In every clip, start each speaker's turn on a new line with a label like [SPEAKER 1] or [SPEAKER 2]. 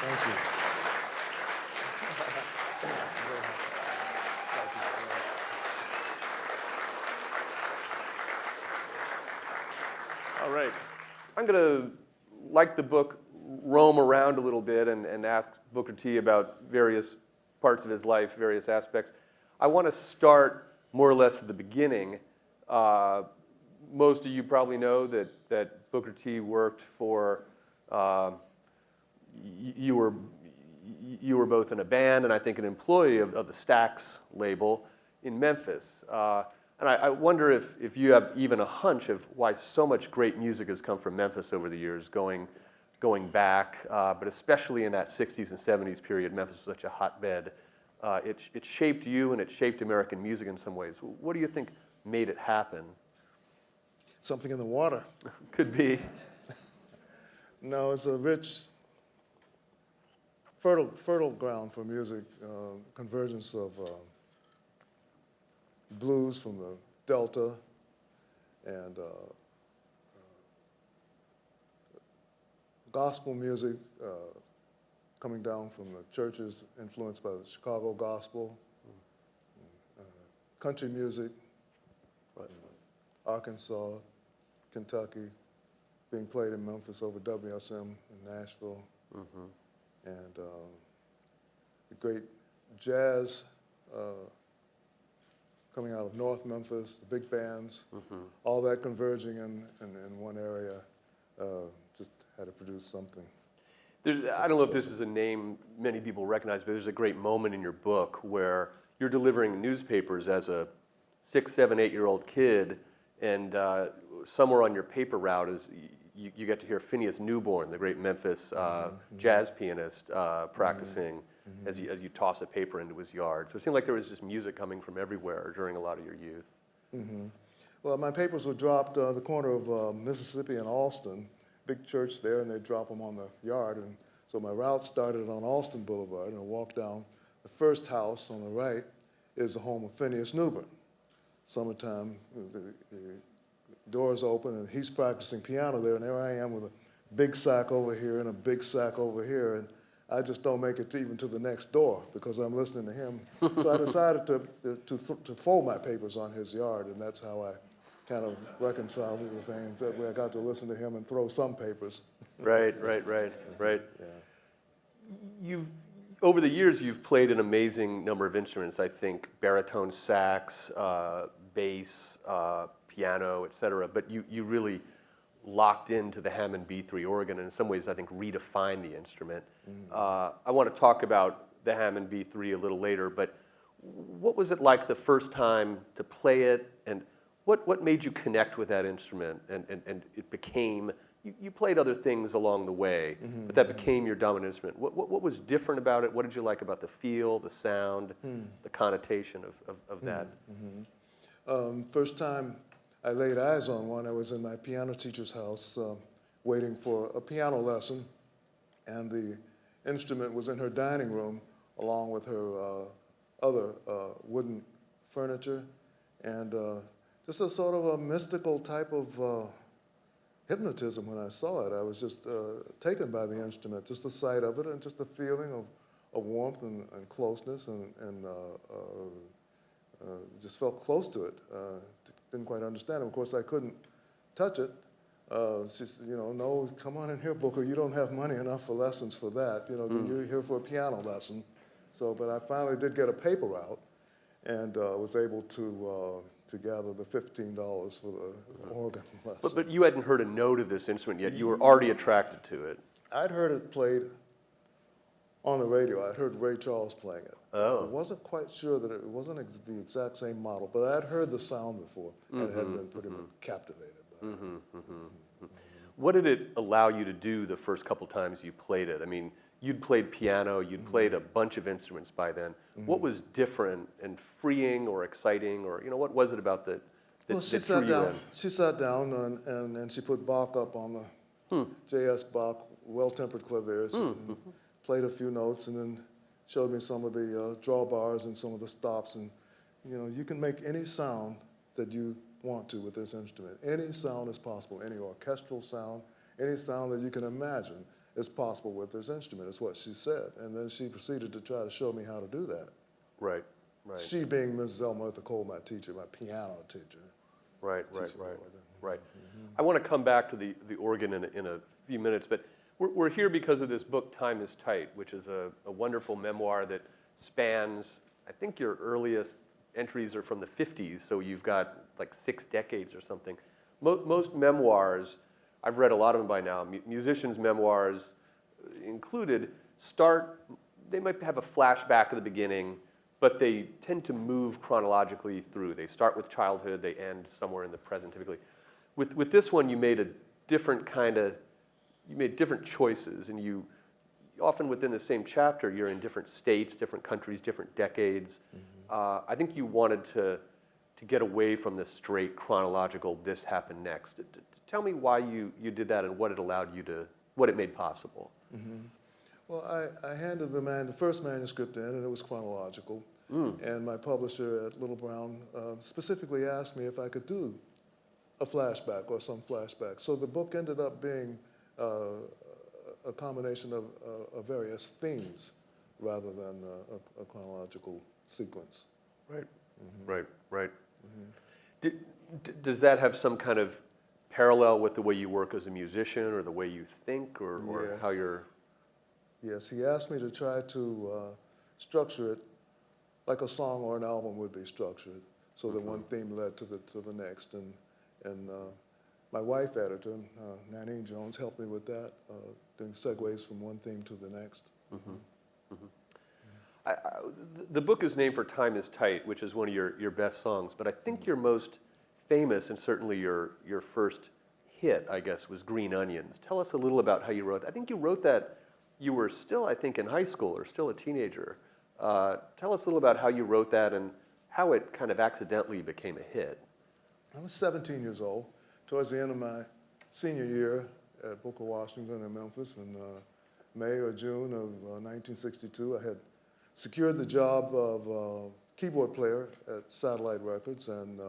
[SPEAKER 1] Thank you.
[SPEAKER 2] All right. I'm going to, like the book, roam around a little bit and ask Booker T about various parts of his life, various aspects. I want to start more or less at the beginning. Most of you probably know that Booker T worked for, you were both in a band and I think an employee of the Stax label in Memphis. And I wonder if you have even a hunch of why so much great music has come from Memphis over the years, going back, but especially in that 60s and 70s period, Memphis was such a hotbed. It shaped you and it shaped American music in some ways. What do you think made it happen?
[SPEAKER 1] Something in the water.
[SPEAKER 2] Could be.
[SPEAKER 1] No, it's a rich, fertile ground for music, convergence of blues from the Delta and gospel music coming down from the churches influenced by the Chicago gospel, country music, Arkansas, Kentucky, being played in Memphis over WSM in Nashville, and the great jazz coming out of North Memphis, the big bands, all that converging in one area, just had to produce something.
[SPEAKER 2] I don't know if this is a name many people recognize, but there's a great moment in your book where you're delivering newspapers as a 6, 7, 8-year-old kid, and somewhere on your paper route is you get to hear Phineas Newborn, the great Memphis jazz pianist, practicing as you toss a paper into his yard. So it seemed like there was just music coming from everywhere during a lot of your youth.
[SPEAKER 1] Well, my papers were dropped the corner of Mississippi and Alston, big church there, and they drop them on the yard. And so my route started on Alston Boulevard, and I walked down. The first house on the right is the home of Phineas Newborn. Summertime, the doors open, and he's practicing piano there, and there I am with a big sack over here and a big sack over here, and I just don't make it even to the next door because I'm listening to him. So I decided to fold my papers on his yard, and that's how I kind of reconciled the things. That way I got to listen to him and throw some papers.
[SPEAKER 2] Right.
[SPEAKER 1] Yeah.
[SPEAKER 2] Over the years, you've played an amazing number of instruments. I think baritone sax, bass, piano, etc. But you really locked into the Hammond B3 organ, and in some ways, I think, redefined the instrument. I want to talk about the Hammond B3 a little later, but what was it like the first time to play it, and what made you connect with that instrument, and it became, you played other things along the way, but that became your dominant instrument. What was different about it? What did you like about the feel, the sound, the connotation of that?
[SPEAKER 1] First time I laid eyes on one, I was in my piano teacher's house waiting for a piano lesson, and the instrument was in her dining room along with her other wooden furniture, and just a sort of a mystical type of hypnotism when I saw it. I was just taken by the instrument, just the sight of it and just the feeling of warmth and closeness, and just felt close to it. Didn't quite understand it. Of course, I couldn't touch it. She said, no, come on in here, Booker. You don't have money enough for lessons for that. You're here for a piano lesson. So, but I finally did get a paper out, and was able to gather the $15 for the organ lesson.
[SPEAKER 2] But you hadn't heard a note of this instrument yet. You were already attracted to it.
[SPEAKER 1] I'd heard it played on the radio. I'd heard Ray Charles playing it.
[SPEAKER 2] Oh.
[SPEAKER 1] I wasn't quite sure that it wasn't the exact same model, but I'd heard the sound before and had been pretty much captivated by it.
[SPEAKER 2] What did it allow you to do the first couple times you played it? I mean, you'd played piano, you'd played a bunch of instruments by then. What was different and freeing or exciting, or what was it about that
[SPEAKER 1] She sat down and she put Bach up on the J.S. Bach well-tempered claviers, and played a few notes, and then showed me some of the drawbars and some of the stops, and you can make any sound that you want to with this instrument. Any sound is possible, any orchestral sound, any sound that you can imagine. is possible with this instrument, is what she said. And then she proceeded to try to show me how to do that.
[SPEAKER 2] Right, right.
[SPEAKER 1] She being Mrs. Elmartha Cole, my teacher, my piano teacher.
[SPEAKER 2] Right, right,
[SPEAKER 1] Teaching
[SPEAKER 2] right,
[SPEAKER 1] organ.
[SPEAKER 2] right. I want to come back to the organ in a few minutes, but we're here because of this book, Time is Tight, which is a wonderful memoir that spans, I think your earliest entries are from the 50s, so you've got like 6 decades or something. Most memoirs, I've read a lot of them by now, musicians' memoirs included, they might have a flashback at the beginning, but they tend to move chronologically through. They start with childhood, they end somewhere in the present typically. With this one, you made a different you made different choices, and you, often within the same chapter, you're in different states, different countries, different decades. I think you wanted to get away from the straight chronological, this happened next. Tell me why you did that and what it allowed you to, what it made possible.
[SPEAKER 1] Well, I handed the first manuscript in, and it was chronological. And my publisher at Little Brown specifically asked me if I could do a flashback or some flashback. So the book ended up being a combination of various themes rather than a chronological sequence.
[SPEAKER 2] Right, right, right. Does that have some kind of parallel with the way you work as a musician or the way you think or
[SPEAKER 1] Yes.
[SPEAKER 2] how you're...
[SPEAKER 1] Yes, he asked me to try to structure it like a song or an album would be structured, so that one theme led to the next. And my wife editor, Nanine Jones, helped me with that, doing segues from one theme to the next.
[SPEAKER 2] The book is named for Time is Tight, which is one of your best songs, but I think your most famous and certainly your first hit, I guess, was Green Onions. Tell us a little about how you wrote that. I think you wrote that, you were still, I think, in high school or still a teenager. Tell us a little about how you wrote that and how it kind of accidentally became a hit.
[SPEAKER 1] I was 17 years old, towards the end of my senior year at Booker Washington in Memphis in May or June of 1962. I had secured the job of keyboard player at Satellite Records, and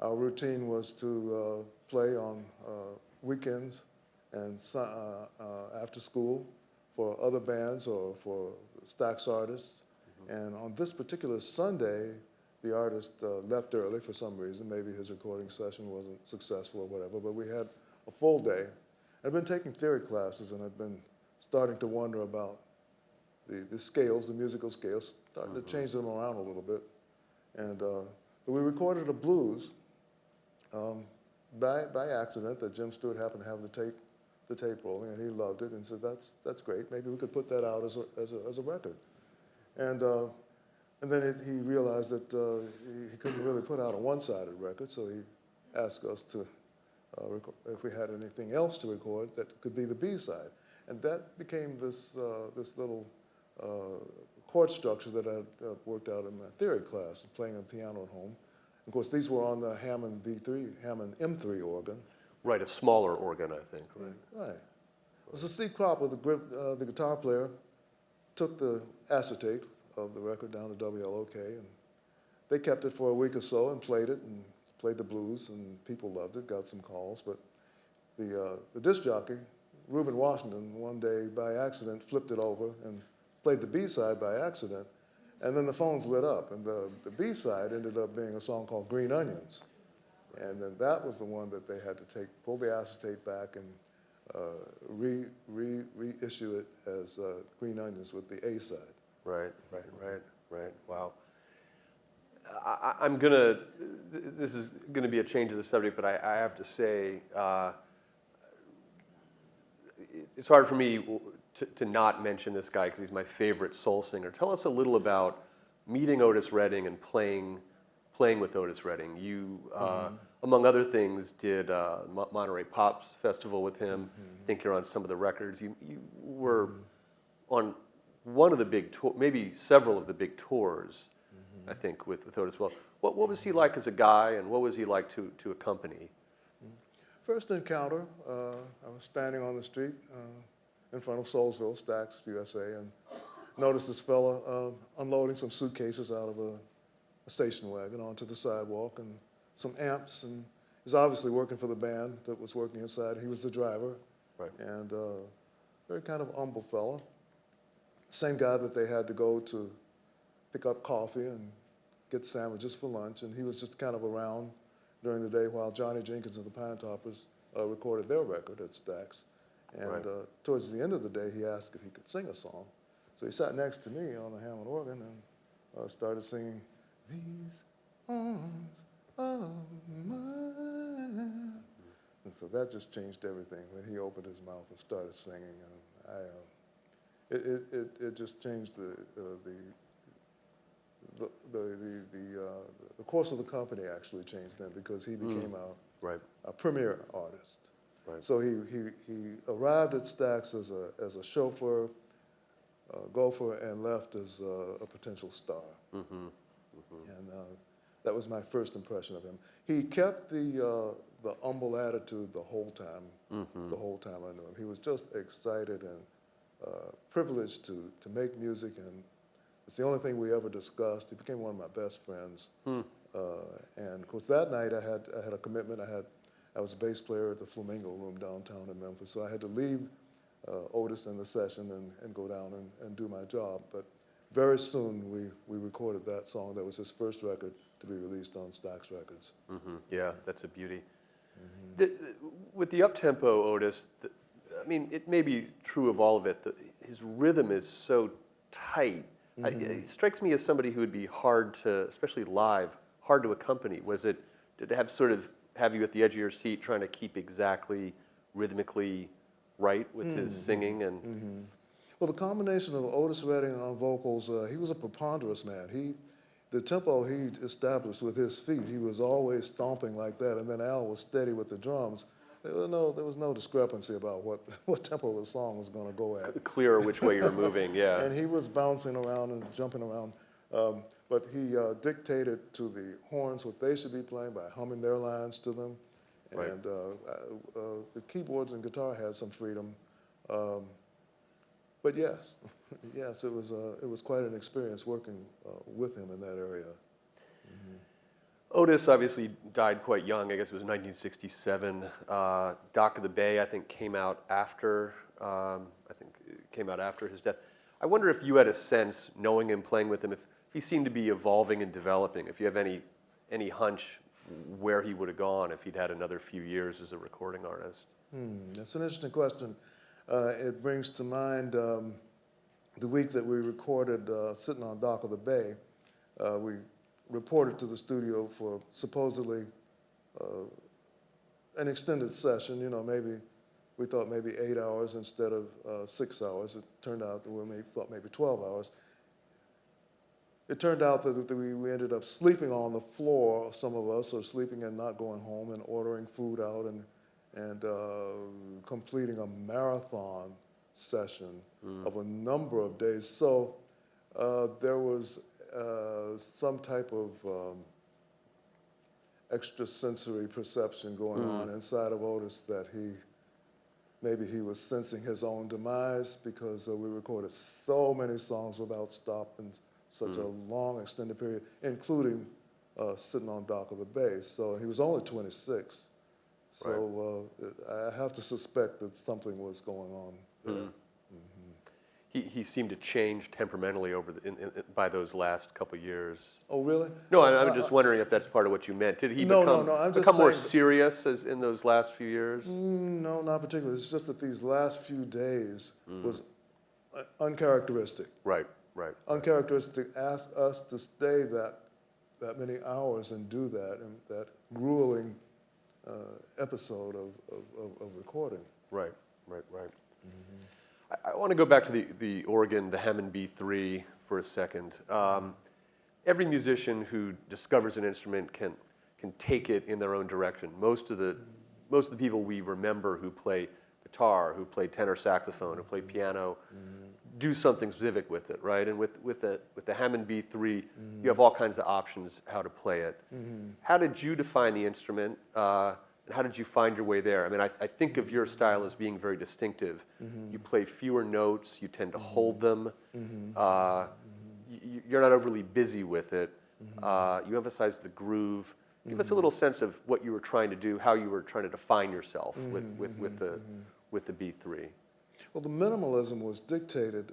[SPEAKER 1] our routine was to play on weekends and after school for other bands or for Stax artists. And on this particular Sunday, the artist left early for some reason. Maybe his recording session wasn't successful or whatever, but we had a full day. I'd been taking theory classes, and I'd been starting to wonder about the scales, the musical scales, starting to change them around a little bit. And we recorded a blues by accident that Jim Stewart happened to have the tape rolling, and he loved it and said, that's great, maybe we could put that out as a record. And then he realized that he couldn't really put out a one-sided record, so he asked us to, if we had anything else to record that could be the B-side. And that became this little chord structure that I worked out in my theory class, playing on piano at home. Of course, these were on the Hammond Hammond M3 organ.
[SPEAKER 2] Right, a smaller organ, I think.
[SPEAKER 1] Right. It was a Steve Cropper, the guitar player, took the acetate of the record down to WLOK, and they kept it for a week or so and played it and played the blues, and people loved it, got some calls. But the disc jockey, Reuben Washington, one day by accident flipped it over and played the B-side by accident, and then the phones lit up, and the B-side ended up being a song called Green Onions. And then that was the one that they had to pull the acetate back and reissue it as Green Onions with the A side. Right.
[SPEAKER 2] Wow. This is gonna be a change of the subject, but I have to say, it's hard for me to not mention this guy because he's my favorite soul singer. Tell us a little about meeting Otis Redding and playing with Otis Redding. You, among other things, did Monterey Pops Festival with him. I think you're on some of the records. You were on one of the big tours, maybe several of the big tours, I think, with Otis. Well, what was he like as a guy, and what was he like to accompany?
[SPEAKER 1] First encounter, I was standing on the street in front of Soulsville, Stax, USA, and noticed this fella unloading some suitcases out of a station wagon onto the sidewalk and some amps, and he was obviously working for the band that was working inside. He was the driver.
[SPEAKER 2] Right.
[SPEAKER 1] And very kind of humble fella. Same guy that they had to go to pick up coffee and get sandwiches for lunch, and he was just kind of around during the day while Johnny Jenkins and the Pine Toppers recorded their record at Stax. And
[SPEAKER 2] Right.
[SPEAKER 1] Towards the end of the day, he asked if he could sing a song. So he sat next to me on the Hammond organ and started singing, "These arms of mine." And so that just changed everything when he opened his mouth and started singing. And it just changed the course of the company. Actually changed then, because he became
[SPEAKER 2] Right.
[SPEAKER 1] our premier artist.
[SPEAKER 2] Right.
[SPEAKER 1] So he arrived at Stax as a chauffeur, gopher, and left as a potential star.
[SPEAKER 2] Mm-hmm.
[SPEAKER 1] And that was my first impression of him. He kept the humble attitude the whole time. The whole time I knew him, he was just excited and privileged to make music, and it's the only thing we ever discussed. He became one of my best friends. And of course, that night I had a commitment. I was a bass player at the Flamingo Room downtown in Memphis, so I had to leave Otis in the session and go down and do my job. But very soon we recorded that song. That was his first record to be released on Stax Records.
[SPEAKER 2] Yeah, that's a beauty. With the up-tempo Otis, I mean, it may be true of all of it, his rhythm is so tight. It strikes me as somebody who would be hard to, especially live, hard to accompany. Did it have you at the edge of your seat trying to keep exactly rhythmically right with his singing? And
[SPEAKER 1] Well, the combination of Otis Redding on vocals, he was a preponderous man. The tempo he established with his feet, he was always stomping like that, and then Al was steady with the drums. There was no discrepancy about what tempo the song was going to go at.
[SPEAKER 2] Clear which way you're moving, yeah.
[SPEAKER 1] And he was bouncing around and jumping around. But he dictated to the horns what they should be playing by humming their lines to them.
[SPEAKER 2] Right.
[SPEAKER 1] And the keyboards and guitar had some freedom. But yes, it was quite an experience working with him in that area.
[SPEAKER 2] Otis obviously died quite young. I guess it was 1967. Dock of the Bay, I think, came out after his death. I wonder if you had a sense, knowing him, playing with him, if he seemed to be evolving and developing. If you have any hunch where he would have gone if he'd had another few years as a recording artist.
[SPEAKER 1] That's an interesting question. It brings to mind the week that we recorded sitting on Dock of the Bay. We reported to the studio for supposedly an extended session. We thought maybe 8 hours instead of 6 hours. It turned out that we thought maybe 12 hours. It turned out that we ended up sleeping on the floor, some of us, or sleeping and not going home, and ordering food out and completing a marathon session of a number of days. So there was some type of extrasensory perception going on inside of Otis that maybe he was sensing his own demise, because we recorded so many songs without stop in such a long extended period, including sitting on Dock of the Bay. So he was only 26. So I have to suspect that something was going on there.
[SPEAKER 2] He seemed to change temperamentally by those last couple years.
[SPEAKER 1] Oh, really?
[SPEAKER 2] No, I'm just wondering if that's part of what you meant. Did he
[SPEAKER 1] No, I'm just
[SPEAKER 2] become more
[SPEAKER 1] saying
[SPEAKER 2] serious in those last few years?
[SPEAKER 1] No, not particularly. It's just that these last few days was uncharacteristic.
[SPEAKER 2] Right.
[SPEAKER 1] Uncharacteristic. Ask us to stay that many hours and do that, and that grueling episode of recording.
[SPEAKER 2] Right. I want to go back to the organ, the Hammond B3, for a second. Every musician who discovers an instrument can take it in their own direction. Most of the people we remember who play guitar, who play tenor saxophone, who play piano, do something specific with it, right? And with the Hammond B3, you have all kinds of options how to play it. How did you define the instrument? And how did you find your way there? I mean, I think of your style as being very distinctive. You play fewer notes, you tend to hold them. You're not overly busy with it. You emphasize the groove. Give us a little sense of what you were trying to do, how you were trying to define yourself with the B3.
[SPEAKER 1] Well, the minimalism was dictated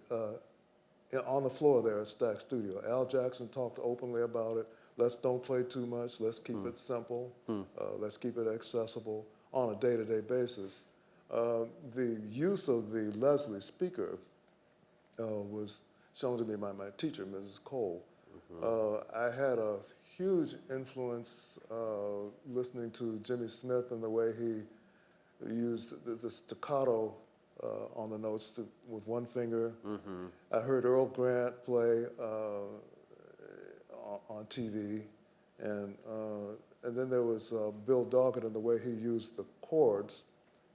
[SPEAKER 1] on the floor there at Stack Studio. Al Jackson talked openly about it. Let's don't play too much. Let's keep it simple. Let's keep it accessible on a day-to-day basis. The use of the Leslie speaker was shown to me by my teacher, Mrs. Cole. I had a huge influence listening to Jimmy Smith and the way he used the staccato on the notes with one finger. I heard Earl Grant play on TV, and then there was Bill Doggett and the way he used the chords,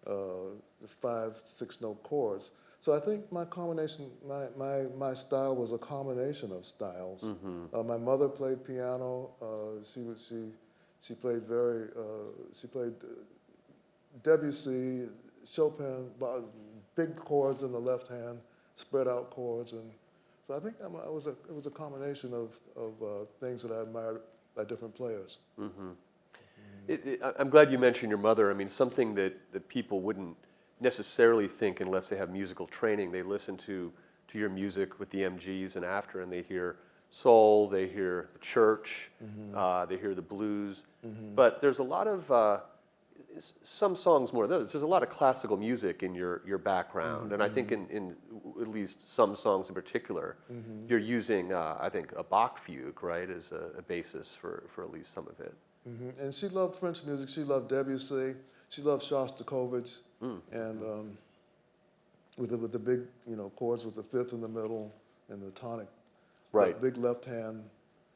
[SPEAKER 1] the 5, 6 note chords. So I think my combination, my style was a combination of styles. My mother played piano. She played Debussy, Chopin, big chords in the left hand, spread out chords, and so I think it was a combination of things that I admired by different players.
[SPEAKER 2] I'm glad you mentioned your mother. I mean, something that people wouldn't necessarily think unless they have musical training. They listen to your music with the MGs and after, and they hear soul, they hear the church, they hear the blues. But there's a lot of, some songs more than others, there's a lot of classical music in your background. And I think in at least some songs in particular, you're using, I think, a Bach fugue, right, as a basis for at least some of it.
[SPEAKER 1] And she loved French music. She loved Debussy. She loved Shostakovich, and with the big, chords with the fifth in the middle and the tonic,
[SPEAKER 2] right?
[SPEAKER 1] Big left hand,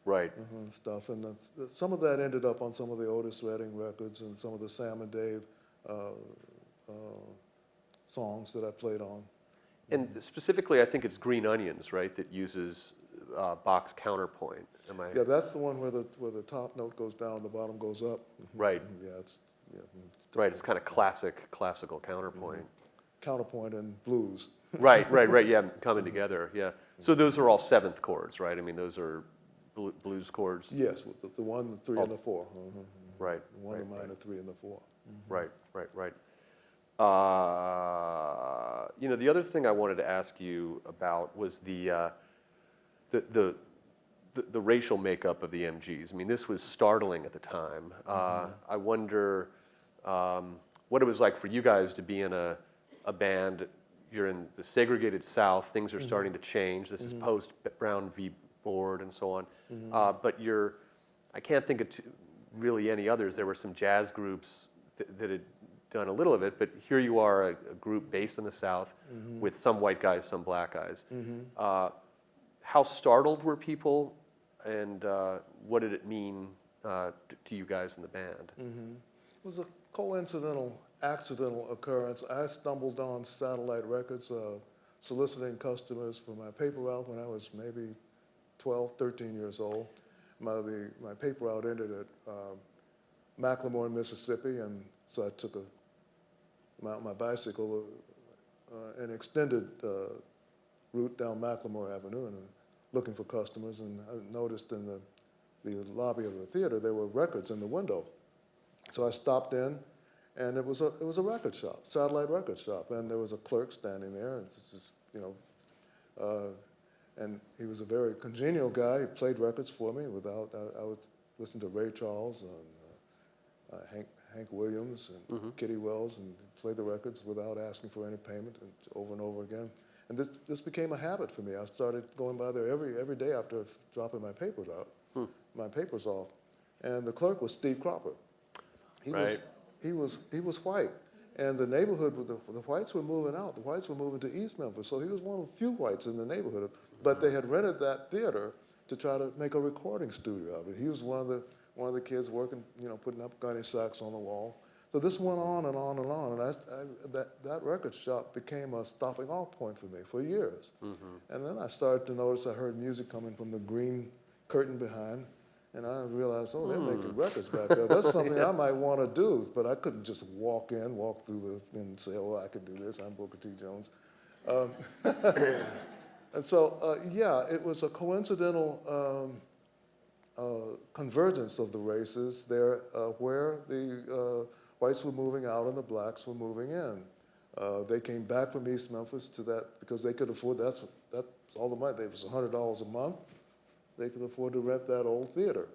[SPEAKER 2] right?
[SPEAKER 1] Stuff. And some of that ended up on some of the Otis Redding records and some of the Sam and Dave songs that I played on.
[SPEAKER 2] And specifically, I think it's Green Onions, right, that uses Bach's counterpoint. Am I?
[SPEAKER 1] Yeah, that's the one where the top note goes down and the bottom goes up.
[SPEAKER 2] Right.
[SPEAKER 1] Yeah, it's
[SPEAKER 2] right. It's kind of classical counterpoint.
[SPEAKER 1] Counterpoint and blues.
[SPEAKER 2] Right. Yeah, coming together. Yeah. So those are all seventh chords, right? I mean, those are blues chords.
[SPEAKER 1] Yes, the 1, the 3, and the 4.
[SPEAKER 2] Right.
[SPEAKER 1] The 1, the minor, 3, and the 4.
[SPEAKER 2] Right. The other thing I wanted to ask you about was the racial makeup of the MGs. I mean, this was startling at the time. I wonder what it was like for you guys to be in a band. You're in the segregated South. Things are starting to change. This is post Brown v. Board and so on. But I can't think of really any others. There were some jazz groups that had done a little of it, but here you are, a group based in the South with some white guys, some black guys. How startled were people, and what did it mean to you guys in the band?
[SPEAKER 1] It was a coincidental, accidental occurrence. I stumbled on Satellite Records, soliciting customers for my paper route when I was maybe 12, 13 years old. My paper route ended at Macklemore, Mississippi, and so I took my bicycle, an extended route down Macklemore Avenue, and looking for customers, and I noticed in the lobby of the theater there were records in the window. So I stopped in, and it was a record shop, Satellite Record Shop, and there was a clerk standing there, and it's just, and he was a very congenial guy. He played records for me I would listen to Ray Charles and Hank Williams and Kitty Wells, and play the records without asking for any payment, and over again. And this became a habit for me. I started going by there every day after dropping my papers out, my papers off. And the clerk was Steve Cropper. He was white, and the neighborhood with the whites were moving out. The whites were moving to East Memphis, so he was one of the few whites in the neighborhood. But they had rented that theater to try to make a recording studio of it. He was one of the kids working, putting up gunny sacks on the wall. So this went on and on and on, and that record shop became a stopping off point for me for years. And then I started to notice I heard music coming from the green curtain behind, and I realized, they're making records back there. That's something I might want to do, but I couldn't just walk through and say, I could do this, I'm Booker T. Jones. And so, it was a coincidental convergence of the races there where the whites were moving out and the blacks were moving in. They came back from East Memphis to that because they could afford, that's all the money. It was $100 a month. They could afford to rent that old theater.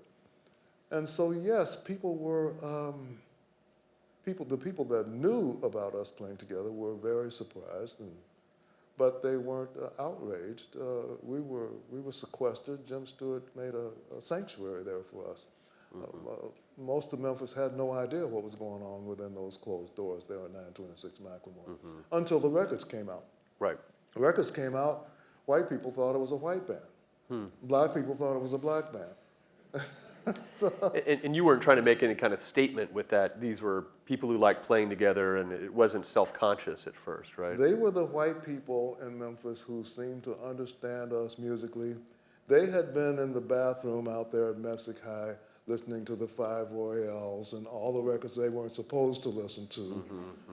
[SPEAKER 1] And so, yes, people were, the people that knew about us playing together were very surprised, but they weren't outraged. We were sequestered. Jim Stewart made a sanctuary there for us. Most of Memphis had no idea what was going on within those closed doors there at 926 McLemore until the records came out.
[SPEAKER 2] Right.
[SPEAKER 1] The records came out, white people thought it was a white band. Black people thought it was a black band. So,
[SPEAKER 2] and you weren't trying to make any kind of statement with that. These were people who liked playing together, and it wasn't self-conscious at first, right?
[SPEAKER 1] they were the white people in Memphis who seemed to understand us musically. They had been in the bathroom out there at Messick High listening to the Five Royales and all the records they weren't supposed to listen to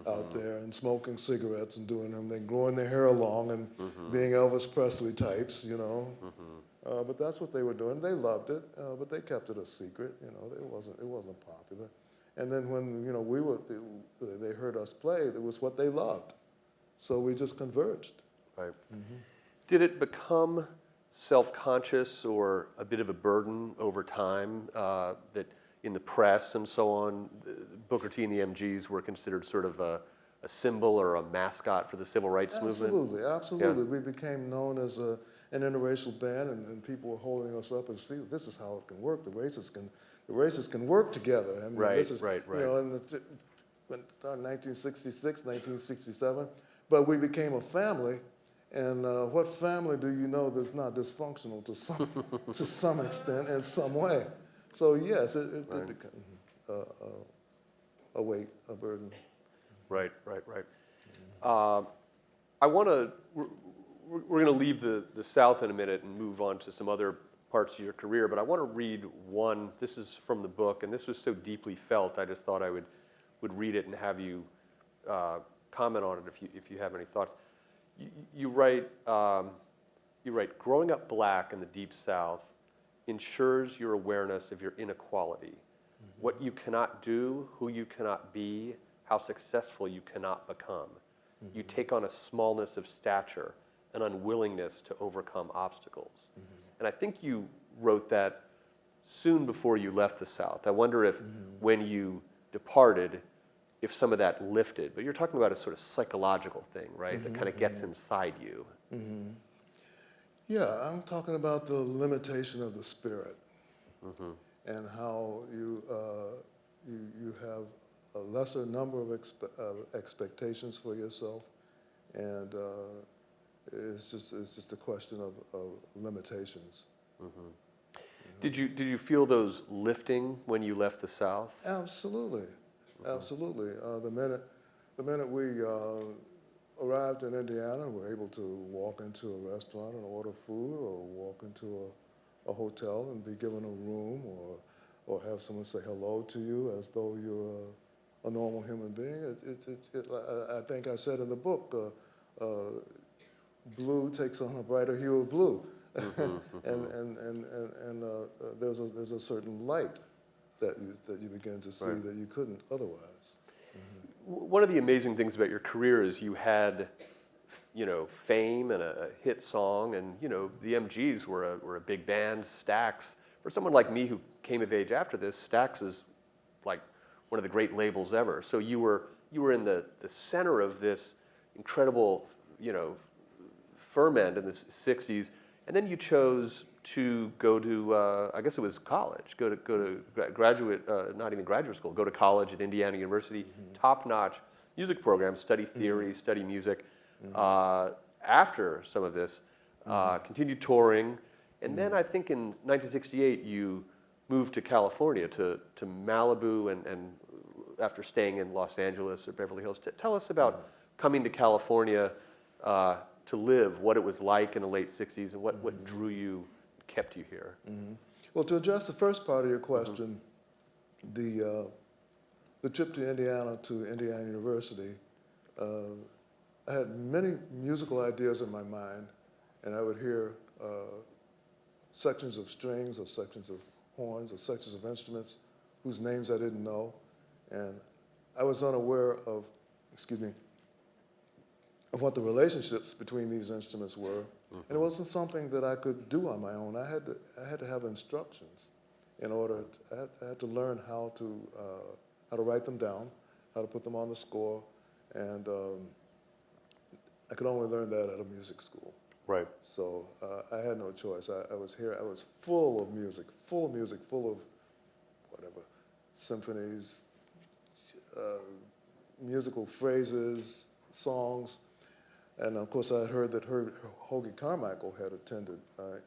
[SPEAKER 1] out there, and smoking cigarettes and doing them, then growing their hair long and being Elvis Presley types, you know. But that's what they were doing. They loved it, but they kept it a secret. You know, it wasn't popular. And then when they heard us play, it was what they loved. So we just converged.
[SPEAKER 2] Right. Did it become self-conscious or a bit of a burden over time that in the press and so on, Booker T and the MGs were considered sort of a symbol or a mascot for the civil rights movement?
[SPEAKER 1] Absolutely. Yeah. We became known as an interracial band, and people were holding us up and see, this is how it can work. The races can work together. I mean,
[SPEAKER 2] right.
[SPEAKER 1] You know, in 1966, 1967, but we became a family. And what family do you know that's not dysfunctional to some extent in some way? So yes, it became a weight, a burden.
[SPEAKER 2] Right. I want to. We're going to leave the South in a minute and move on to some other parts of your career. But I want to read one. This is from the book, and this was so deeply felt. I just thought I would read it and have you comment on it if you have any thoughts. You write, growing up black in the Deep South ensures your awareness of your inequality, what you cannot do, who you cannot be, how successful you cannot become. You take on a smallness of stature, an unwillingness to overcome obstacles. And I think you wrote that soon before you left the South. I wonder if when you departed, if some of that lifted, but you're talking about a sort of psychological thing, right? That kind of gets inside you.
[SPEAKER 1] Yeah, I'm talking about the limitation of the spirit and how you have a lesser number of expectations for yourself, and it's just a question of limitations.
[SPEAKER 2] Did you feel those lifting when you left the South?
[SPEAKER 1] Absolutely. Absolutely. The minute we arrived in Indiana and were able to walk into a restaurant and order food, or walk into a hotel and be given a room, or have someone say hello to you as though you're a normal human being, I think I said in the book, blue takes on a brighter hue of blue, and there's a certain light that you begin to see that you couldn't otherwise.
[SPEAKER 2] One of the amazing things about your career is you had, fame and a hit song, and the MGs were a big band. Stax, for someone like me who came of age after this, Stax is like one of the great labels ever. So you were in the center of this incredible ferment in the '60s, and then you chose to go to, I guess it was college, go to graduate, not even graduate school, go to college at Indiana University, top-notch music program, study theory, study music. After some of this, continued touring, and then I think in 1968 you moved to California, to Malibu, and after staying in Los Angeles or Beverly Hills. Tell us about coming to California to live, what it was like in the late '60s, and what drew you, kept you here.
[SPEAKER 1] Well, to address the first part of your question, the trip to Indiana University, I had many musical ideas in my mind, and I would hear sections of strings or sections of horns or sections of instruments whose names I didn't know, and I was unaware of, of what the relationships between these instruments were. And it wasn't something that I could do on my own. I had to have instructions in order. I had to learn how to write them down, how to put them on the score, and I could only learn that at a music school.
[SPEAKER 2] Right.
[SPEAKER 1] So I had no choice. I was here. I was full of music, full of whatever, symphonies, musical phrases, songs. And of course, I had heard that Hoagie Carmichael had attended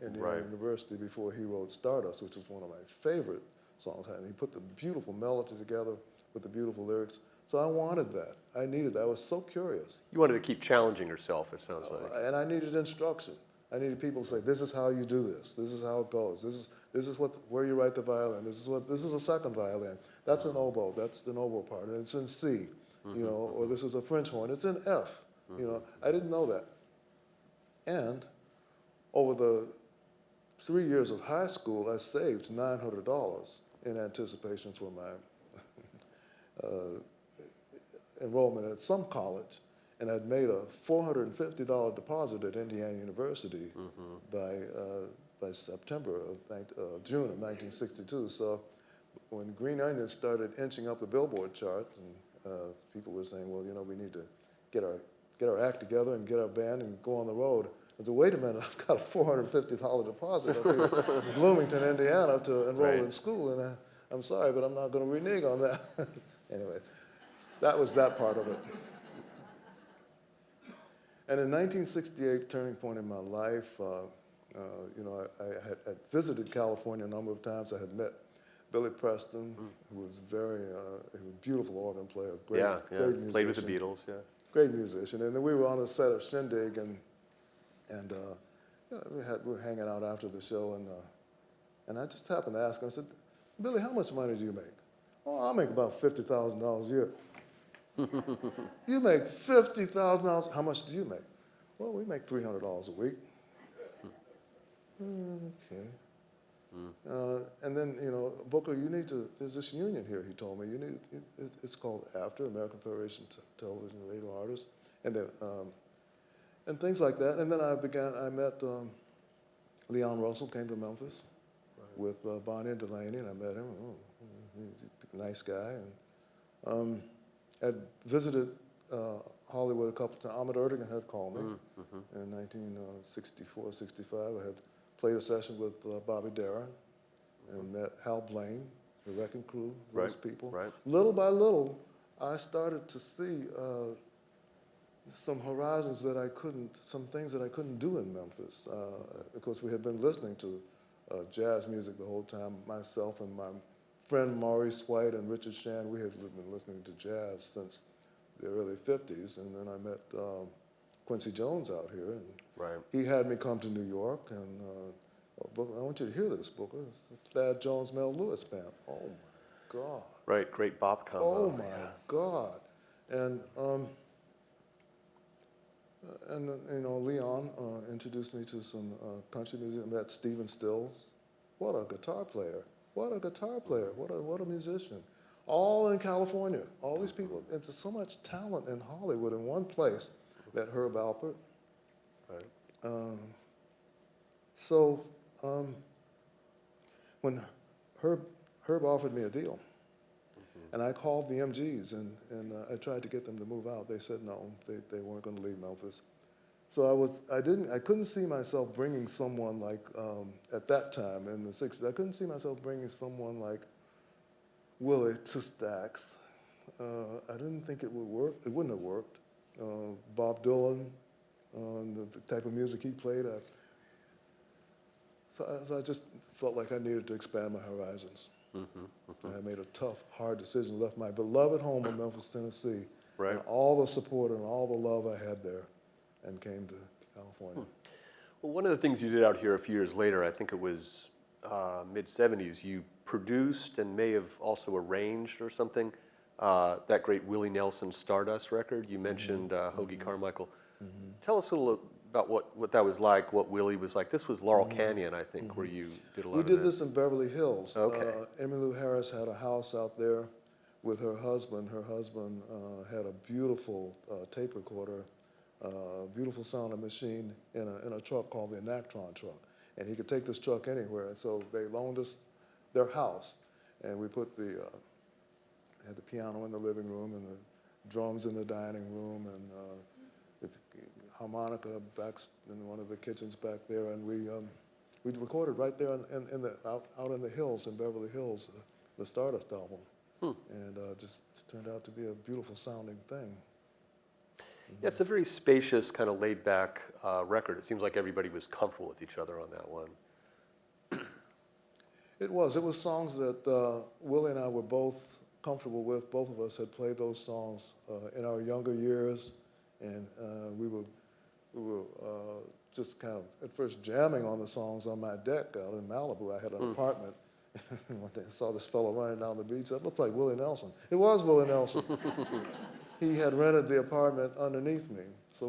[SPEAKER 1] Indiana University before he wrote Stardust, which was one of my favorite songs. And he put the beautiful melody together with the beautiful lyrics. So I wanted that. I needed that. I was so curious.
[SPEAKER 2] You wanted to keep challenging yourself, it sounds like.
[SPEAKER 1] And I needed instruction. I needed people to say, this is how you do this. This is how it goes. This is where you write the violin. This is a second violin. That's an oboe. That's the oboe part. And it's in C, you know, or this is a French horn. It's in F. You know, I didn't know that. And over the 3 years of high school, I saved $900 in anticipation for my enrollment at some college, and I'd made a $450 deposit at Indiana University by September of June of 1962. So when Green Onions started inching up the Billboard charts, and people were saying, well, you know, we need to get our act together and get our band and go on the road. I said, wait a minute, I've got a $450 deposit up here in Bloomington, Indiana to enroll in school, and I'm sorry, but I'm not going to renege on that. Anyway, that was that part of it. And in 1968, turning point in my life, you know, I had visited California a number of times. I had met Billy Preston, who was he was a beautiful organ player, great musician.
[SPEAKER 2] Played with the Beatles,
[SPEAKER 1] Great musician. And then we were on the set of Shindig, and you know, we were hanging out after the show, and I just happened to ask him, I said, Billy, how much money do you make? Oh, I make about $50,000 a year. You make $50,000. How much do you make? Well, we make $300 a week. Okay. And then, you know, Booker, you need to, there's this union here, he told me. It's called AFTER, American Federation of Television and Radio Artists, and things like that. And then I met Leon Russell, came to Memphis with Bonnie and Delaney, and I met him. Oh, he's a nice guy. And I'd visited Hollywood a couple of times. Ahmet Ertegun had called me in 1964, 65. I had played a session with Bobby Darin and met Hal Blaine, the Wrecking Crew, those people. Little by little, I started to see some horizons that some things that I couldn't do in Memphis. Of course, we had been listening to jazz music the whole time. Myself and my friend Maurice White and Richard Shan, we had been listening to jazz since the early 50s, and then I met Quincy Jones out here, and he had me come to New York, and I want you to hear this, Booker. It's Thad Jones, Mel Lewis band. Oh my God.
[SPEAKER 2] Right, great bop combo.
[SPEAKER 1] Oh my God. And you know, Leon introduced me to some country music. I met Stephen Stills. What a guitar player. What a guitar player. What a musician. All in California. All these people. It's so much talent in Hollywood in one place. Met Herb Alpert. So when Herb offered me a deal, and I called the MGs, and I tried to get them to move out. They said no, they weren't going to leave Memphis. So I couldn't see myself bringing someone like, at that time in the 60s, I couldn't see myself bringing someone like Willie to Stax. I didn't think it would work. It wouldn't have worked. Bob Dylan, the type of music he played. So I just felt like I needed to expand my horizons. I made a tough, hard decision, left my beloved home in Memphis, Tennessee, and all the support and all the love I had there, and came to California.
[SPEAKER 2] Well, one of the things you did out here a few years later, I think it was mid-'70s, you produced and may have also arranged or something that great Willie Nelson Stardust record. You mentioned Hoagie Carmichael. Tell us a little about what that was like, what Willie was like. This was Laurel Canyon, I think, where you did a lot of
[SPEAKER 1] We did this in Beverly Hills.
[SPEAKER 2] Okay.
[SPEAKER 1] Emmylou Harris had a house out there with her husband. Her husband had a beautiful tape recorder beautiful sounding machine in a truck called the Enactron truck. And he could take this truck anywhere. And so they loaned us their house. And we put had the piano in the living room and the drums in the dining room and the harmonica back in one of the kitchens back there. And we recorded right there out in the hills, in Beverly Hills, the Stardust album. And just turned out to be a beautiful sounding thing.
[SPEAKER 2] Yeah, it's a very spacious, kind of laid-back record. It seems like everybody was comfortable with each other on that one.
[SPEAKER 1] It was songs that Willie and I were both comfortable with. Both of us had played those songs in our younger years, and we were just kind of at first jamming on the songs on my deck out in Malibu. I had an apartment. One day I saw this fellow running down the beach. That looked like Willie Nelson. It was Willie Nelson. He had rented the apartment underneath me. So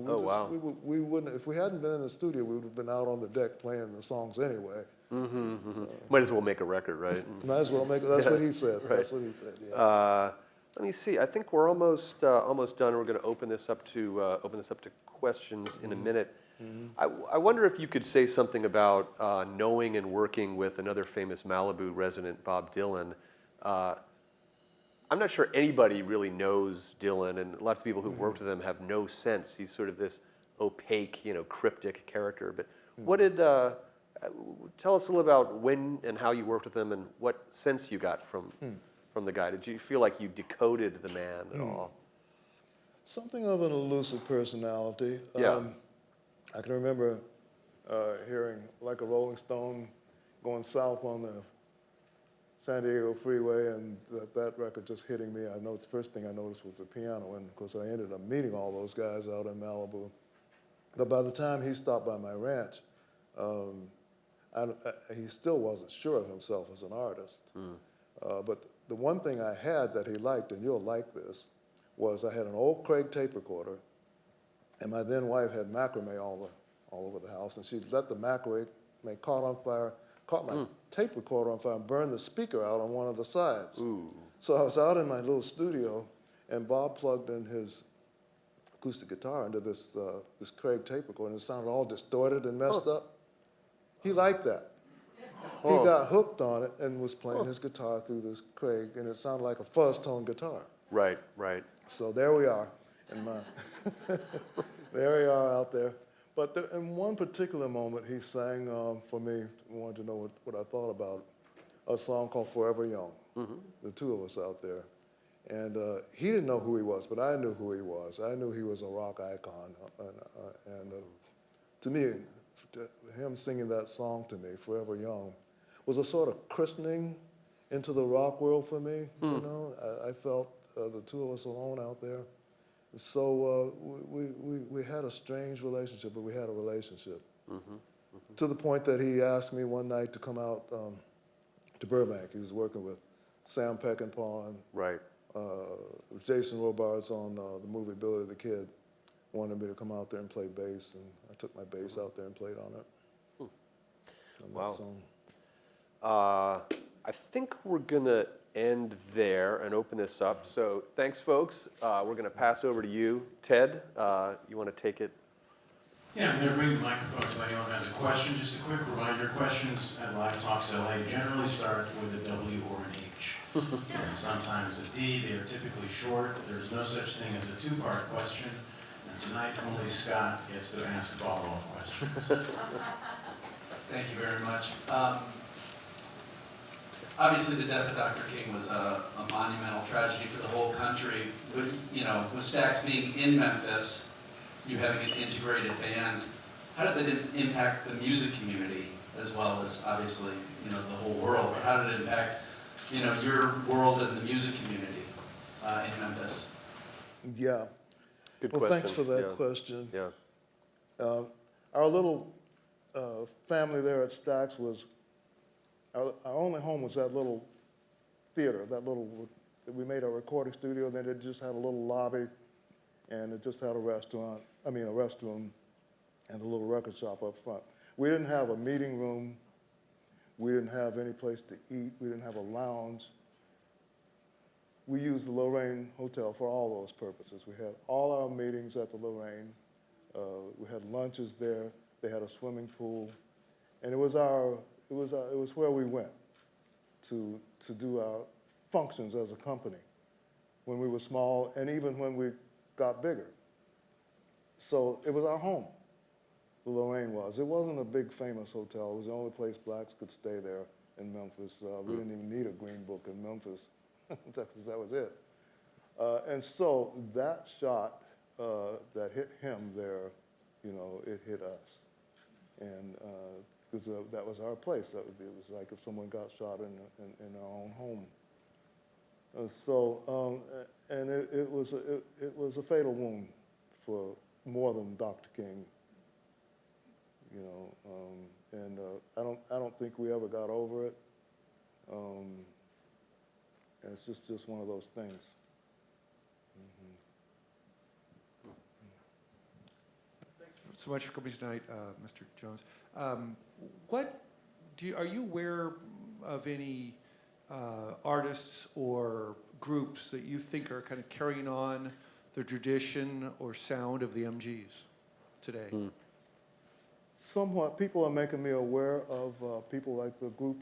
[SPEAKER 1] we wouldn't, if we hadn't been in the studio, we would have been out on the deck playing the songs anyway. So,
[SPEAKER 2] might as well make a record, right?
[SPEAKER 1] Might as well make it. That's what he said.
[SPEAKER 2] Right.
[SPEAKER 1] That's what he said. Yeah.
[SPEAKER 2] Let me see. I think we're almost done. We're going to open this up to questions in a minute. I wonder if you could say something about knowing and working with another famous Malibu resident, Bob Dylan. I'm not sure anybody really knows Dylan, and lots of people who've worked with him have no sense. He's sort of this opaque, cryptic character. But what did tell us a little about when and how you worked with him, and what sense you got from the guy? Did you feel like you decoded the man at all?
[SPEAKER 1] Something of an elusive personality.
[SPEAKER 2] Yeah.
[SPEAKER 1] I can remember hearing Like a Rolling Stone going south on the San Diego freeway, and that record just hitting me. I know the first thing I noticed was the piano, and of course I ended up meeting all those guys out in Malibu. But by the time he stopped by my ranch, he still wasn't sure of himself as an artist. But the one thing I had that he liked, and you'll like this, was I had an old Craig tape recorder, and my then wife had macrame all over the house, and she let the macrame caught on fire, caught my tape recorder on fire, and burned the speaker out on one of the sides.
[SPEAKER 2] Ooh.
[SPEAKER 1] So I was out in my little studio, and Bob plugged in his acoustic guitar into this Craig tape recorder, and it sounded all distorted and messed up. He liked that. He got hooked on it and was playing his guitar through this Craig, and it sounded like a fuzz tone guitar.
[SPEAKER 2] Right, right.
[SPEAKER 1] So there we are, there we are out there. But in one particular moment, he sang for me, wanted to know what I thought about a song called Forever Young, the two of us out there. And he didn't know who he was, but I knew who he was. I knew he was a rock icon. And to me, him singing that song to me, Forever Young, was a sort of christening into the rock world for me. You know, I felt the two of us alone out there. So we had a strange relationship, but we had a relationship. To the point that he asked me one night to come out to Burbank. He was working with Sam Peckinpah and
[SPEAKER 2] Right.
[SPEAKER 1] Jason Robards on the movie Billy the Kid. Wanted me to come out there and play bass, and I took my bass out there and played on it. On that song.
[SPEAKER 2] I think we're going to end there and open this up. So thanks, folks. We're going to pass over to you. Ted, you want to take it?
[SPEAKER 3] Yeah, I'm going to bring the microphone to anyone who has a question. Just a quick reminder, questions at Live Talks LA generally start with a W or an H. And sometimes a D. They are typically short. There's no such thing as a two-part question. And tonight, only Scott gets to ask follow-up questions.
[SPEAKER 4] Thank you very much. Obviously, the death of Dr. King was a monumental tragedy for the whole country. But, you know, with Stax being in Memphis, you having an integrated band, how did that impact the music community as well as, obviously, you know, the whole world? But how did it impact, you know, your world and the music community in Memphis?
[SPEAKER 1] Yeah.
[SPEAKER 2] Good
[SPEAKER 1] well,
[SPEAKER 2] question.
[SPEAKER 1] Thanks for that question.
[SPEAKER 2] Yeah.
[SPEAKER 1] Our little family there at Stax was, our only home was that little theater, we made a recording studio, and then it just had a little lobby, and it just had a restroom, and a little record shop up front. We didn't have a meeting room. We didn't have any place to eat. We didn't have a lounge. We used the Lorraine Hotel for all those purposes. We had all our meetings at the Lorraine. We had lunches there. They had a swimming pool, and it was where we went to do our functions as a company when we were small, and even when we got bigger. So it was our home. The Lorraine was. It wasn't a big famous hotel. It was the only place blacks could stay there in Memphis. We didn't even need a green book in Memphis. That was it. And so that shot that hit him there, you know, it hit us. And because that was our place. It was like if someone got shot in our own home. And it was a fatal wound for more than Dr. King. You know, and I don't think we ever got over it. And it's just one of those things.
[SPEAKER 5] Thanks so much for coming tonight, Mr. Jones. Are you aware of any artists or groups that you think are kind of carrying on the tradition or sound of the MGs today?
[SPEAKER 1] Somewhat, people are making me aware of people like the group,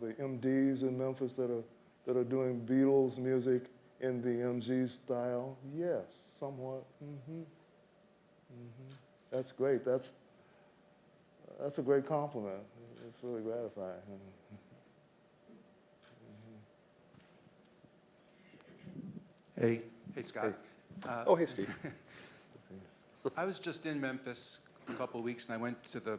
[SPEAKER 1] the MDs in Memphis that are doing Beatles music in the MG style. Yes, somewhat. That's great. That's a great compliment. It's really gratifying.
[SPEAKER 6] Hey, Scott.
[SPEAKER 2] Oh, hey, Steve.
[SPEAKER 6] I was just in Memphis a couple of weeks, and I went to the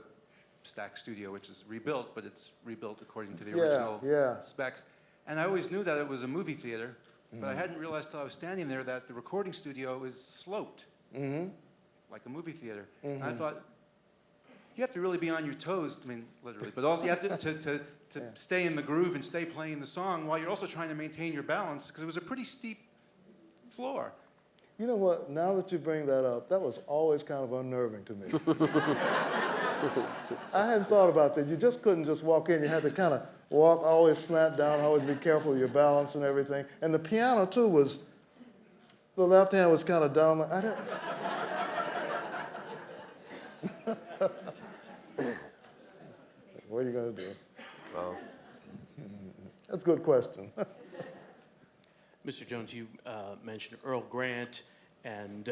[SPEAKER 6] Stax studio, which is rebuilt, but it's rebuilt according to the original specs. And I always knew that it was a movie theater, but I hadn't realized till I was standing there that the recording studio is sloped, like a movie theater. And I thought, you have to really be on your toes, I mean, literally, but also you have to stay in the groove and stay playing the song while you're also trying to maintain your balance, because it was a pretty steep floor.
[SPEAKER 1] You know what, now that you bring that up, that was always kind of unnerving to me. I hadn't thought about that. You just couldn't just walk in. You had to kind of walk, always slant down, always be careful of your balance and everything. And the piano, too, was, the left hand was kind of down. I didn't... What are you going to do?
[SPEAKER 2] Well,
[SPEAKER 1] That's a good question.
[SPEAKER 7] Mr. Jones, you mentioned Earl Grant and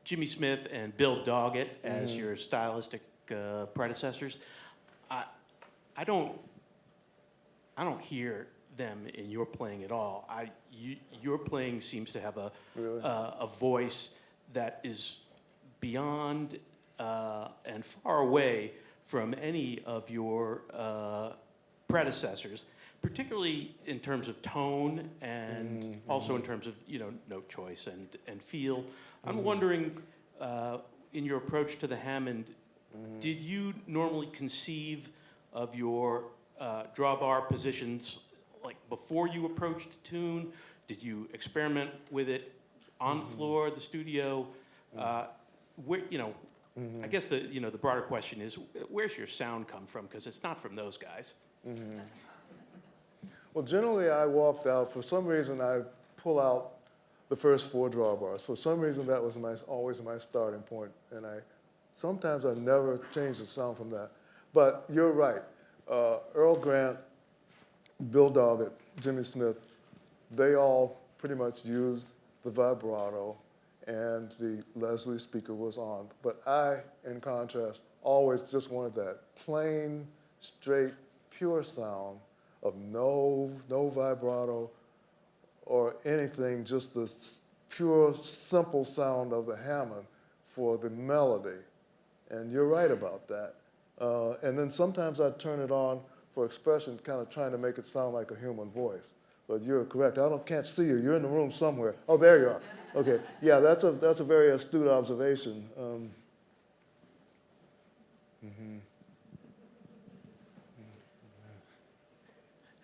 [SPEAKER 7] Jimmy Smith and Bill Doggett as your stylistic predecessors. I don't hear them in your playing at all. Your playing seems to have a voice that is beyond and far away from any of your predecessors, particularly in terms of tone and also in terms of note choice and feel. I'm wondering, in your approach to the Hammond, did you normally conceive of your drawbar positions like before you approached the tune? Did you experiment with it on the floor, the studio? Where, I guess the broader question is, where's your sound come from? Because it's not from those guys.
[SPEAKER 1] Well, generally, I walked out. For some reason, I pull out the first 4 drawbars. For some reason, that was always my starting point, and sometimes I never changed the sound from that. But you're right. Earl Grant, Bill Doggett, Jimmy Smith, they all pretty much used the vibrato, and the Leslie speaker was on. But I, in contrast, always just wanted that plain, straight, pure sound of no vibrato or anything, just the pure, simple sound of the Hammond for the melody. And you're right about that. And then sometimes I'd turn it on for expression, kind of trying to make it sound like a human voice. But you're correct. Can't see you. You're in the room somewhere. Oh, there you are. Okay. Yeah, that's a very astute observation.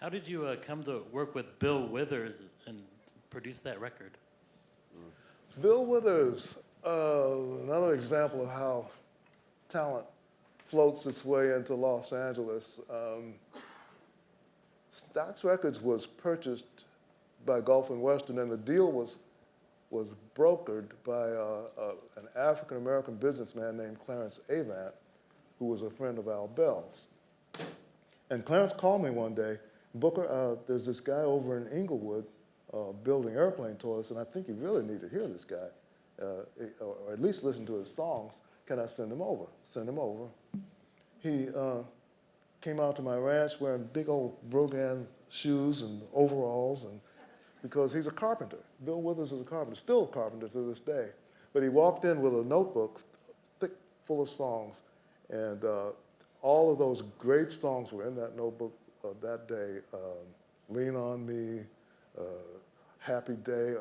[SPEAKER 8] How did you come to work with Bill Withers and produce that record?
[SPEAKER 1] Bill Withers, another example of how talent floats its way into Los Angeles. Stax Records was purchased by Gulf and Western, and the deal was was brokered by an African-American businessman named Clarence Avant, who was a friend of Al Bell's. And Clarence called me one day, Booker, there's this guy over in Inglewood building airplane toilets, and I think you really need to hear this guy, or at least listen to his songs. Can I send him over? Send him over. He came out to my ranch wearing big old Brogan shoes and overalls, and because he's a carpenter. Bill Withers is a carpenter, still a carpenter to this day. But he walked in with a notebook thick full of songs, and all of those great songs were in that notebook that day. Lean on Me, Happy Day,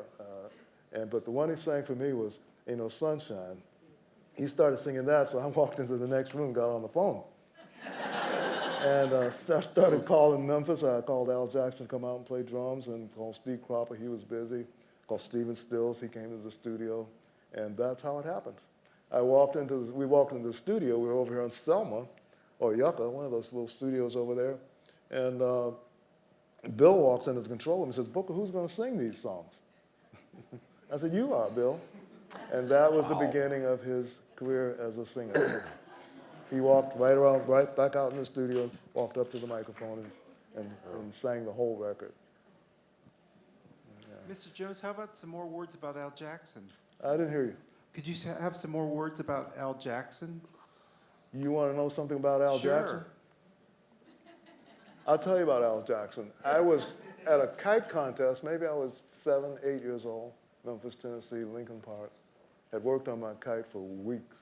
[SPEAKER 1] but the one he sang for me was Ain't No Sunshine. He started singing that, so I walked into the next room, got on the phone. And I started calling Memphis. I called Al Jackson to come out and play drums, and called Steve Cropper, he was busy. Called Stephen Stills, he came to the studio, and that's how it happened. We walked into the studio, we were over here in Selma, or Yucca, one of those little studios over there, and Bill walks into the control room and says, Booker, who's going to sing these songs? I said, you are, Bill. And that was the beginning of his career as a singer. He walked right back out in the studio, walked up to the microphone and sang the whole record. Yeah.
[SPEAKER 9] Mr. Jones, how about some more words about Al Jackson?
[SPEAKER 1] I didn't hear you.
[SPEAKER 9] Could you have some more words about Al Jackson?
[SPEAKER 1] You want to know something about Al Jackson? I'll tell you about Al Jackson. I was at a kite contest, maybe I was 7, 8 years old, Memphis, Tennessee, Lincoln Park. Had worked on my kite for weeks.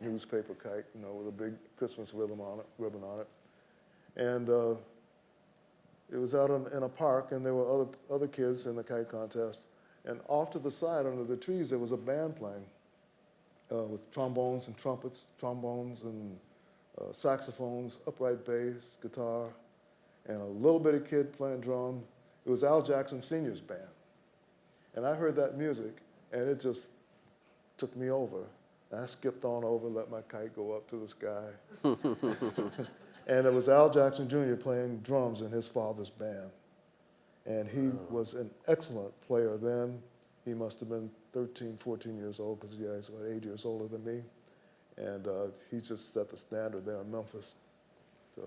[SPEAKER 1] Newspaper kite, with a big Christmas ribbon on it. And it was out in a park, and there were other kids in the kite contest. And off to the side, under the trees, there was a band playing with trombones and trumpets, trombones and saxophones, upright bass, guitar, and a little bitty kid playing drum. It was Al Jackson Sr.'s band. And I heard that music, and it just took me over. I skipped on over, let my kite go up to the sky. And it was Al Jackson Jr. playing drums in his father's band. And he was an excellent player then. He must have been 13, 14 years old, because he's about 8 years older than me. And he just set the standard there in Memphis. So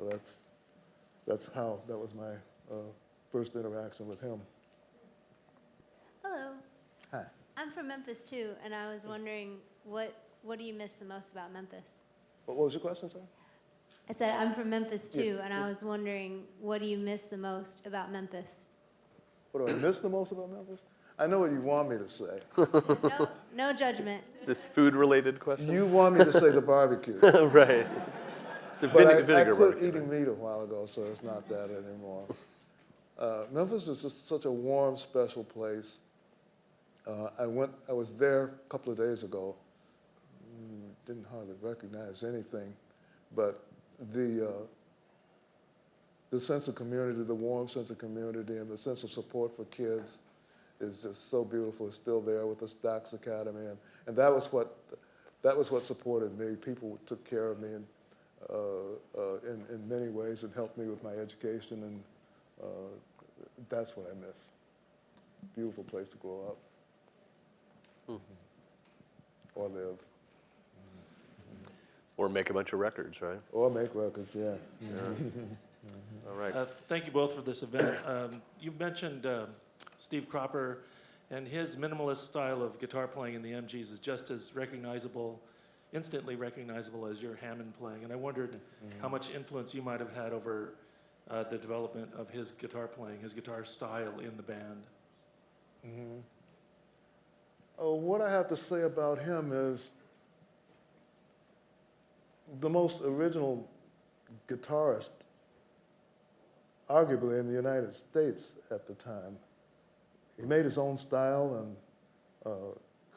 [SPEAKER 1] that was my first interaction with him.
[SPEAKER 10] Hello.
[SPEAKER 1] Hi.
[SPEAKER 10] I'm from Memphis too, and I was wondering what do you miss the most about Memphis?
[SPEAKER 1] What was your question, sir?
[SPEAKER 10] I said I'm from Memphis too,
[SPEAKER 1] Yeah.
[SPEAKER 10] and I was wondering what do you miss the most about Memphis?
[SPEAKER 1] What do I miss the most about Memphis? I know what you want me to say.
[SPEAKER 10] No judgment.
[SPEAKER 2] This food-related question?
[SPEAKER 1] You want me to say the barbecue.
[SPEAKER 2] Right. The
[SPEAKER 1] But I
[SPEAKER 2] vinegar
[SPEAKER 1] quit
[SPEAKER 2] barbecue.
[SPEAKER 1] eating meat a while ago, so it's not that anymore. Memphis is just such a warm, special place. I was there a couple of days ago. Didn't hardly recognize anything, but the sense of community, the warm sense of community, and the sense of support for kids is just so beautiful. It's still there with the Stax Academy, and that was what supported me. People took care of me in many ways and helped me with my education, and that's what I miss. Beautiful place to grow up. Or live.
[SPEAKER 2] Or make a bunch of records, right?
[SPEAKER 1] Or make records, yeah.
[SPEAKER 2] All right.
[SPEAKER 7] Thank you both for this event. You mentioned Steve Cropper, and his minimalist style of guitar playing in the MGs is just as recognizable, instantly recognizable as your Hammond playing. And I wondered how much influence you might have had over the development of his guitar playing, his guitar style in the band.
[SPEAKER 1] What I have to say about him is the most original guitarist, arguably in the United States at the time. He made his own style and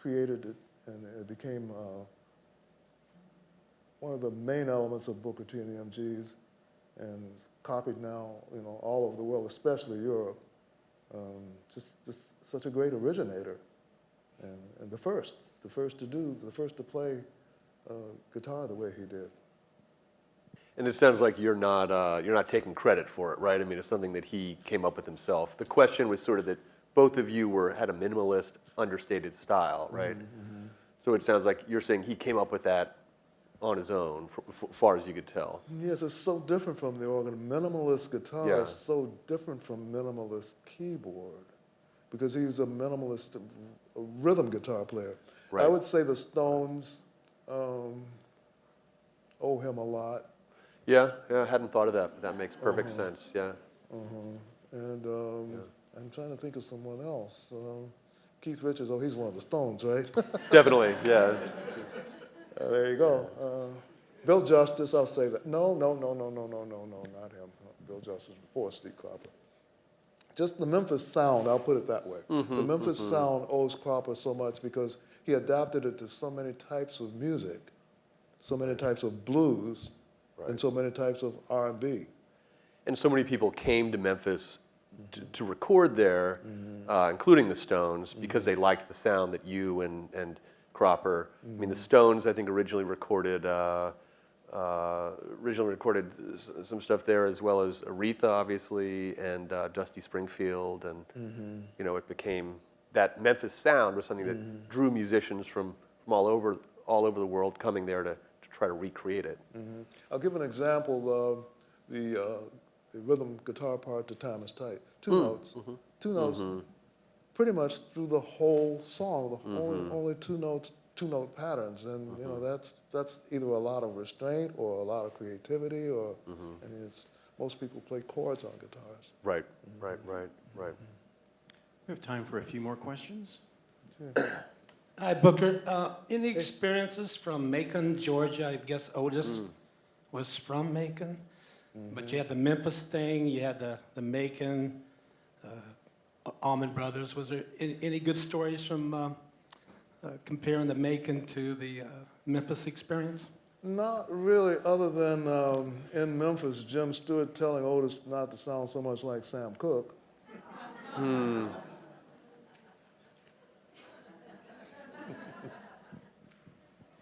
[SPEAKER 1] created it, and it became one of the main elements of Booker T and the MGs, and copied now, all over the world, especially Europe. Just such a great originator, and the first to play guitar the way he did.
[SPEAKER 2] And it sounds like you're not taking credit for it, right? I mean, it's something that he came up with himself. The question was sort of that both of you had a minimalist, understated style, right? So it sounds like you're saying he came up with that on his own, far as you could tell.
[SPEAKER 1] Yes, it's so different from the organ. Minimalist guitar
[SPEAKER 2] Yeah.
[SPEAKER 1] is so different from minimalist keyboard because he's a minimalist rhythm guitar player.
[SPEAKER 2] Right.
[SPEAKER 1] I would say the Stones owe him a lot.
[SPEAKER 2] Yeah, I hadn't thought of that. That makes perfect sense, yeah.
[SPEAKER 1] And I'm trying to think of someone else. Keith Richards, he's one of the Stones, right?
[SPEAKER 2] Definitely, yeah.
[SPEAKER 1] There you go. Bill Justice, I'll say that. No, not him. Bill Justice before Steve Cropper. Just the Memphis sound, I'll put it that way. The Memphis sound owes Cropper so much because he adapted it to so many types of music, so many types of blues, and so many types of R&B.
[SPEAKER 2] And so many people came to Memphis to record there, including the Stones, because they liked the sound that you and Cropper. I mean, the Stones, I think, originally recorded some stuff there, as well as Aretha, obviously, and Dusty Springfield, and it became that Memphis sound was something that drew musicians from all over the world coming there to try to recreate it.
[SPEAKER 1] I'll give an example. The rhythm guitar part to Time Is Tight. Two notes, pretty much through the whole song. Only two note patterns, and that's either a lot of restraint or a lot of creativity, or I mean, most people play chords on guitars.
[SPEAKER 2] Right.
[SPEAKER 3] We have time for a few more questions.
[SPEAKER 11] Hi, Booker. Any experiences from Macon, Georgia? I guess Otis was from Macon. But you had the Memphis thing, you had the Macon, Allman Brothers. Was there any good stories from comparing the Macon to the Memphis experience?
[SPEAKER 1] Not really, other than in Memphis, Jim Stewart telling Otis not to sound so much like Sam Cooke.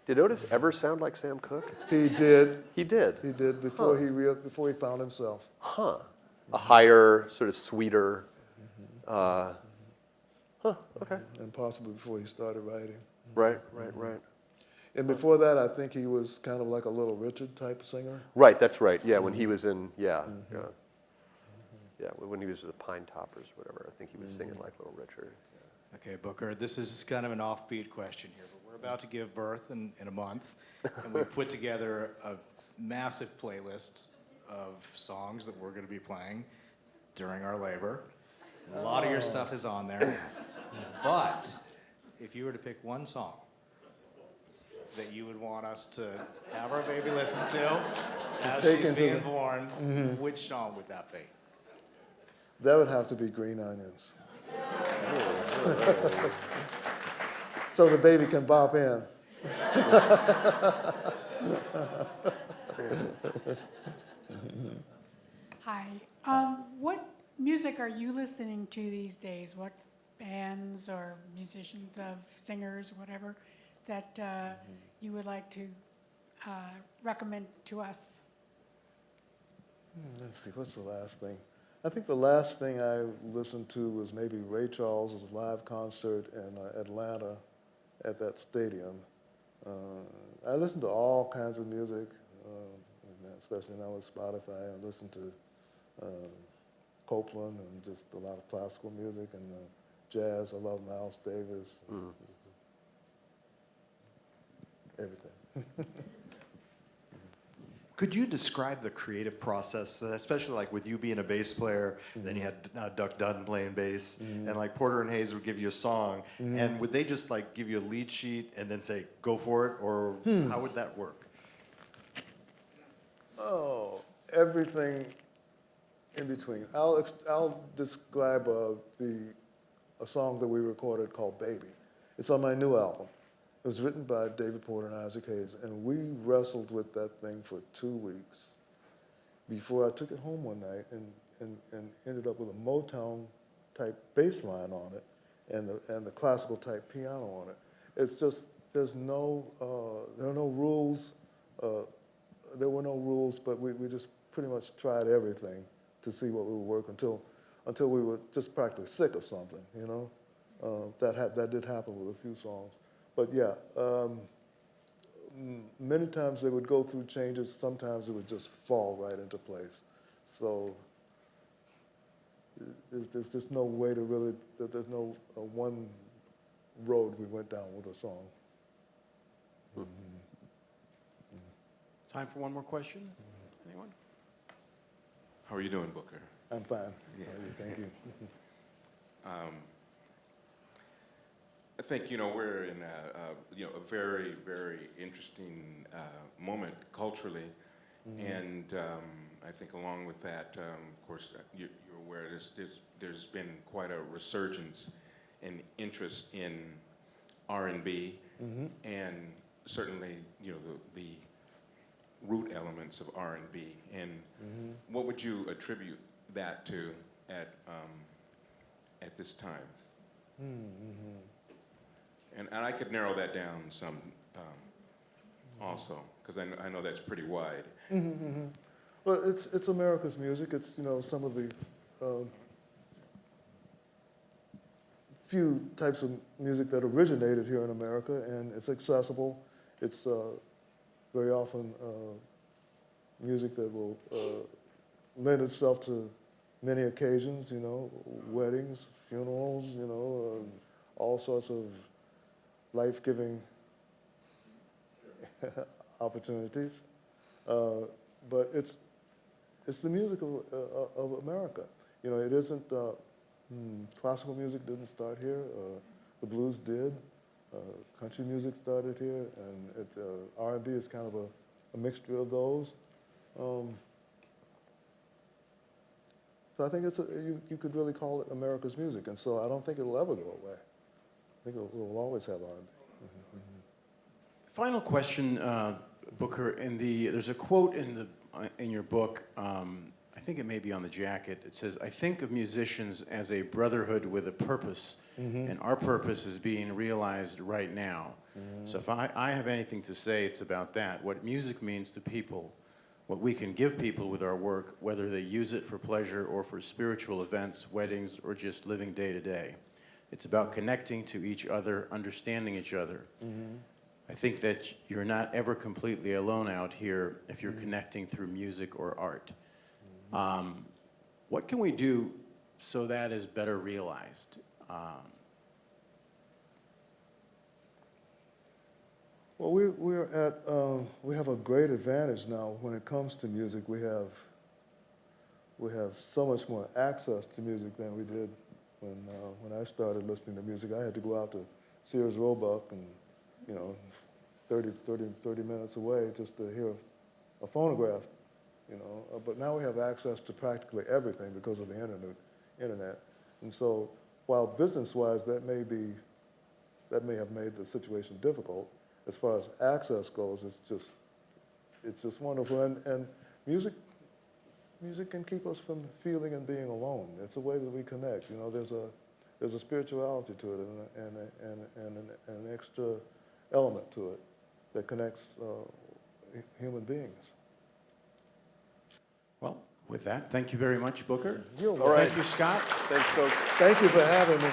[SPEAKER 2] Did Otis ever sound like Sam Cooke?
[SPEAKER 1] He did.
[SPEAKER 2] He did?
[SPEAKER 1] He did before before he found himself.
[SPEAKER 2] Huh. A higher, sort of sweeter. Okay.
[SPEAKER 1] And possibly before he started writing.
[SPEAKER 2] Right.
[SPEAKER 1] And before that, I think he was kind of like a Little Richard type singer.
[SPEAKER 2] Right, that's right. Yeah, when he was in, yeah, when he was with the Pine Toppers, whatever, I think he was singing like Little Richard.
[SPEAKER 12] Okay, Booker, this is kind of an offbeat question here, but we're about to give birth in a month, and we put together a massive playlist of songs that we're going to be playing during our labor. A lot of your stuff is on there, but if you were to pick one song that you would want us to have our baby listen to as she's being born, which song would that be?
[SPEAKER 1] That would have to be Green Onions. So the baby can bop in.
[SPEAKER 13] Hi. What music are you listening to these days? What bands or musicians of singers, whatever, that you would like to recommend to us?
[SPEAKER 1] Let's see, what's the last thing? I think the last thing I listened to was maybe Ray Charles' live concert in Atlanta at that stadium. I listen to all kinds of music, especially now with Spotify. I listen to Copeland and just a lot of classical music and jazz. I love Miles Davis. Everything.
[SPEAKER 14] Could you describe the creative process, especially like with you being a bass player, then you had Duck Dunn playing bass, and like Porter and Hayes would give you a song, and would they just like give you a lead sheet and then say, go for it, or how would that work?
[SPEAKER 1] Oh, everything in between. I'll describe a song that we recorded called Baby. It's on my new album. It was written by David Porter and Isaac Hayes, and we wrestled with that thing for 2 weeks before I took it home one night and ended up with a Motown-type bass line on it and the classical-type piano on it. It's just, there are no rules. There were no rules, but we just pretty much tried everything to see what would work until until we were just practically sick of something, you know. That did happen with a few songs. But yeah, many times they would go through changes, sometimes it would just fall right into place. So there's just no way to really, there's no one road we went down with a song.
[SPEAKER 15] Time for one more question? Anyone?
[SPEAKER 16] How are you doing, Booker?
[SPEAKER 1] I'm fine.
[SPEAKER 16] Yeah.
[SPEAKER 1] Thank you.
[SPEAKER 16] I think, you know, we're in a very, very interesting moment culturally. And I think along with that, of course, you're aware there's been quite a resurgence in interest in R&B, and certainly, you know, the root elements of R&B. And what would you attribute that to at this time? And I could narrow that down some also, because I know that's pretty wide.
[SPEAKER 1] Well, it's America's music. It's, you know, some of the few types of music that originated here in America, and it's accessible. It's very often music that will lend itself to many occasions, you know, weddings, funerals, you know, all sorts of life-giving opportunities. But it's the music of America. You know, it isn't, classical music didn't start here. The blues did. Country music started here, and R&B is kind of a mixture of those. So I think you could really call it America's music, and so I don't think it'll ever go away. I think we'll always have R&B.
[SPEAKER 15] Final question, Booker. There's a quote in your book. I think it may be on the jacket. It says, "I think of musicians as a brotherhood with a purpose, and our purpose is being realized right now." So if I have anything to say, it's about that. What music means to people, what we can give people with our work, whether they use it for pleasure or for spiritual events, weddings, or just living day to day. It's about connecting to each other, understanding each other. I think that you're not ever completely alone out here if you're connecting through music or art. What can we do so that is better realized?
[SPEAKER 1] Well, we have a great advantage now when it comes to music. We have so much more access to music than we did when I started listening to music. I had to go out to Sears Roebuck and, you know, 30 minutes away just to hear a phonograph, you know. But now we have access to practically everything because of the internet. And so while business-wise that may have made the situation difficult, as far as access goes, it's just wonderful. And music can keep us from feeling and being alone. It's a way that we connect. You know, there's a spirituality to it and an extra element to it that connects human beings.
[SPEAKER 15] Well, with that, thank you very much, Booker.
[SPEAKER 1] You're
[SPEAKER 15] welcome. Thank you, Scott.
[SPEAKER 2] Thanks, folks.
[SPEAKER 1] Thank you for having me.